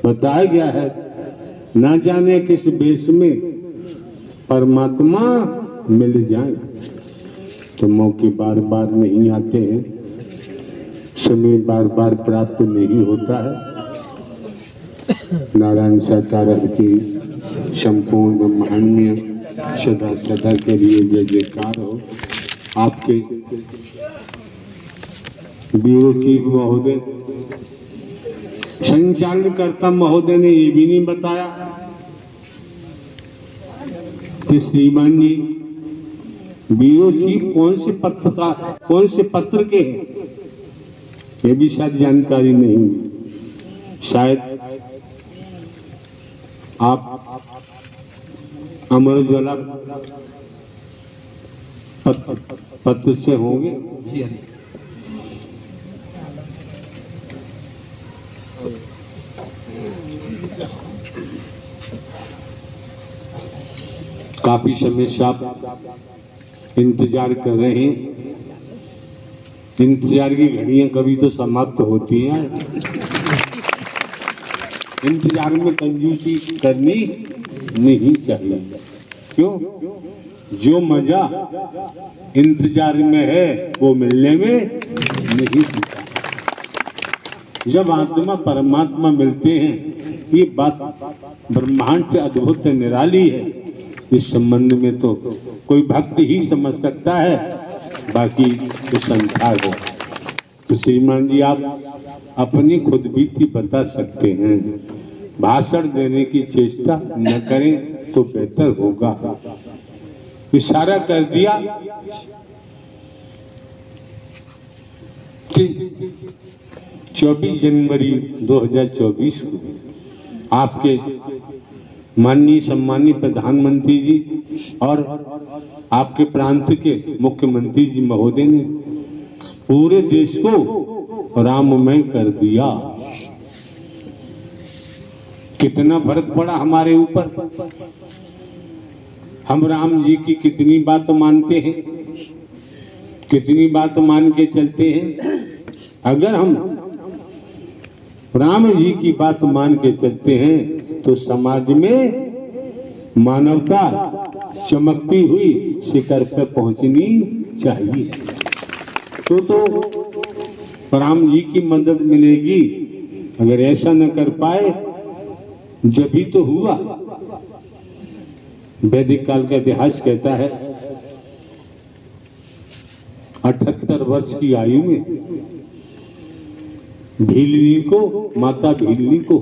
बताया गया है, ना जाने किस वेश में परमात्मा मिल जाए। तो मौके बार बार नहीं आते हैं, समय बार बार प्राप्त नहीं होता है। नारायण साकार की संपूर्ण ब्रह्मांड सदा सदा के लिए जय जयकार हो। आपके ब्यूरो चीफ महोदय, संचालनकर्ता महोदय ने ये भी नहीं बताया कि श्रीमान जी ब्यूरो चीफ कौन से पत्र के हैं, ये भी शायद जानकारी नहीं। शायद आप अमर उजाला पत्र से होंगे। काफी समय से आप इंतजार कर रहे हैं। इंतजार की घड़ियां कभी तो समाप्त होती हैं। इंतजार में कंजूसी करनी नहीं चाहिए। क्यों? जो मजा इंतजार में है वो मिलने में नहीं होता। जब आत्मा परमात्मा मिलते हैं, ये बात ब्रह्मांड से अद्भुत निराली है। इस संबंध में तो कोई भक्त ही समझ सकता है, बाकी तो संसार है। तो श्रीमान जी आप अपनी खुद बीती बता सकते हैं। भाषण देने की चेष्टा न करें तो बेहतर होगा। इशारा कर दिया कि 24 जनवरी 2024 को आपके माननीय सम्मानीय प्रधानमंत्री जी और आपके प्रांत के मुख्यमंत्री जी महोदय ने पूरे देश को राममय कर दिया। कितना फर्क पड़ा हमारे ऊपर। हम राम जी की कितनी बात मानते हैं, कितनी बात मान के चलते हैं। अगर हम राम जी की बात मान के चलते हैं तो समाज में मानवता चमकती हुई शिखर पर पहुंचनी चाहिए। तो राम जी की मदद मिलेगी। अगर ऐसा न कर पाए, जब भी तो हुआ। वैदिक काल का इतिहास कहता है 78 वर्ष की आयु में भीलनी को, माता भीलनी को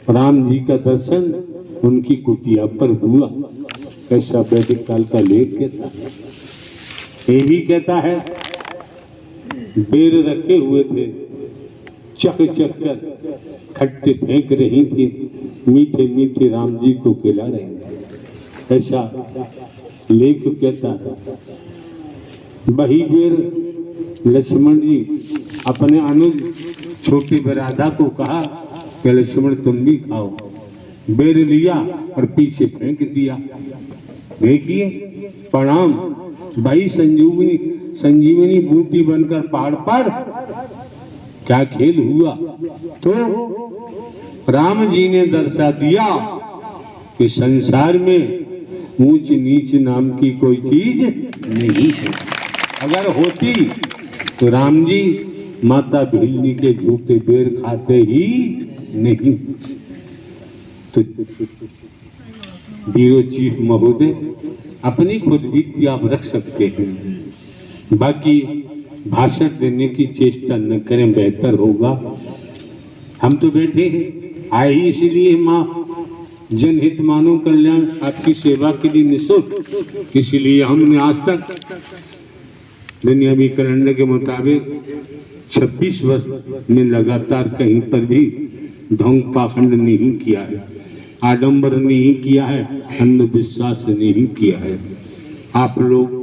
राम जी का दर्शन उनकी कुटिया पर हुआ। ऐसा वैदिक काल का लेख कहता है। ये भी कहता है बेर रखे हुए थे, चक चक कर खट्टे फेंक रही थी, मीठे मीठे राम जी को खिला रहे थे। ऐसा लेख कहता है। वही बेर लक्ष्मण जी अपने अनुज छोटी राधा को कहा कि लक्ष्मण तुम भी खाओ। बेर लिया और पीछे फेंक दिया। देखिए प्रणाम भाई, संजीवनी बूटी बनकर पहाड़ पर क्या खेल हुआ। तो राम जी ने दर्शा दिया कि संसार में ऊंच नीच नाम की कोई चीज नहीं है। अगर होती तो राम जी माता भीलनी के झूठे बेर खाते ही नहीं। तो ब्यूरो चीफ महोदय अपनी खुद बीती आप रख सकते हैं, बाकी भाषण देने की चेष्टा न करें, बेहतर होगा। हम तो बैठे हैं, आए ही इसीलिए माँ जनहित मानव कल्याण आपकी सेवा के लिए निःशुल्क। इसीलिए हमने आज तक दुनियावी कैलेंडर के मुताबिक 26 वर्ष में लगातार कहीं पर भी ढोंग पाखंड नहीं किया है, आडंबर नहीं किया है, अंधविश्वास नहीं किया है। आप लोग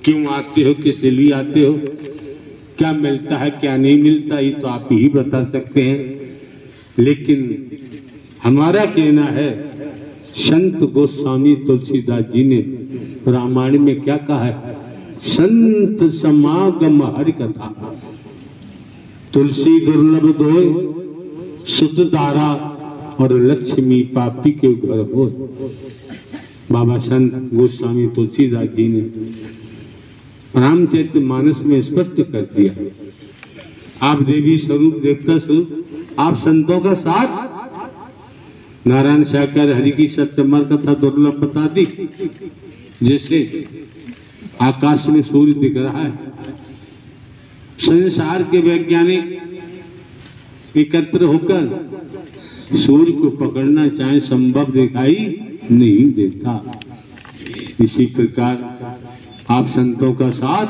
क्यों आते हो, किस लिए आते हो, क्या मिलता है क्या नहीं मिलता, ये तो आप ही बता सकते हैं। लेकिन हमारा कहना है, संत गोस्वामी तुलसीदास जी ने रामायण में क्या कहा है, संत समागम हरि कथा, तुलसी दुर्लभ दोय सुतधारा और लक्ष्मी पापी के घर हो। बाबा संत गोस्वामी तुलसीदास जी ने रामचरितमानस में स्पष्ट कर दिया, आप देवी स्वरूप देवता स्वरूप आप संतों का साथ। नारायण शाकर हरि की सत्यमर कथा दुर्लभ बता दी। जैसे आकाश में सूर्य दिख रहा है, संसार के वैज्ञानिक एकत्र होकर सूर्य को पकड़ना चाहे संभव दिखाई नहीं देता। इसी प्रकार आप संतों का साथ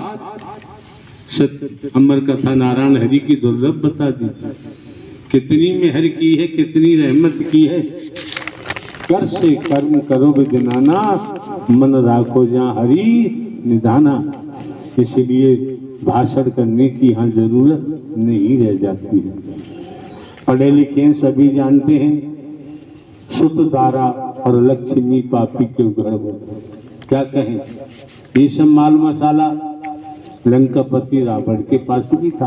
सत्य अमर कथा नारायण हरि की दुर्लभ बता दी। कितनी मेहर की है, कितनी रहमत की है। कर से कर्म करो विदनाना, मन राखो जहाँ हरि निधाना। इसलिए भाषण करने की यहाँ जरूरत नहीं रह जाती है। पढ़े लिखे सभी जानते हैं सुतधारा और लक्ष्मी पापी के घर हो। क्या कहें, ये सब माल मसाला लंकापति रावण के पास भी था,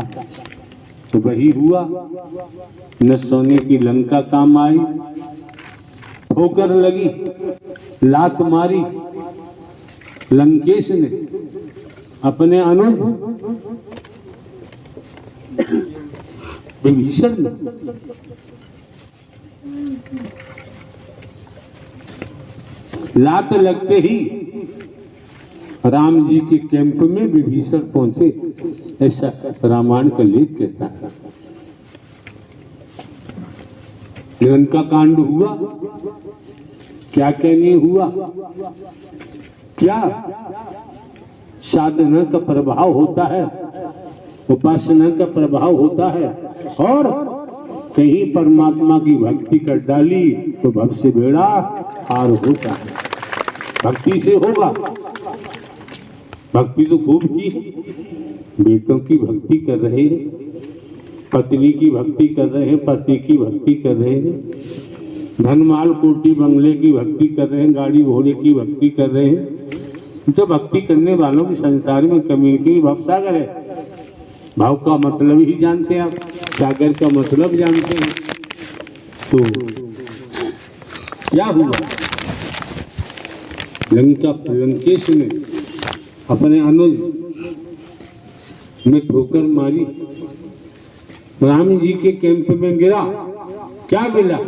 तो वही हुआ। न सोने की लंका काम आई, ठोकर लगी, लात मारी लंकेश ने अपने अनुज विभीषण ने। लात लगते ही राम जी के कैंप में विभीषण पहुंचे, ऐसा रामायण का लेख कहता है। लंका कांड हुआ, क्या कहने हुआ, क्या साधना का प्रभाव होता है, उपासना का प्रभाव होता है। और कहीं परमात्मा की भक्ति कर डाली तो भव से बेड़ा पार होता है। भक्ति से होगा, भक्ति तो खूब की, बेटों की भक्ति कर रहे हैं, पत्नी की भक्ति कर रहे हैं, पति की भक्ति कर रहे हैं, धनमाल कोटी बंगले की भक्ति कर रहे हैं, गाड़ी घोड़े की भक्ति कर रहे हैं। तो भक्ति करने वालों की संसार में कमी की भव सागर है। भाव का मतलब ही जानते हैं आप, सागर का मतलब जानते हैं। तो क्या हुआ, लंकेश ने अपने अनुज में ठोकर मारी, राम जी के कैंप में गिरा, क्या मिला,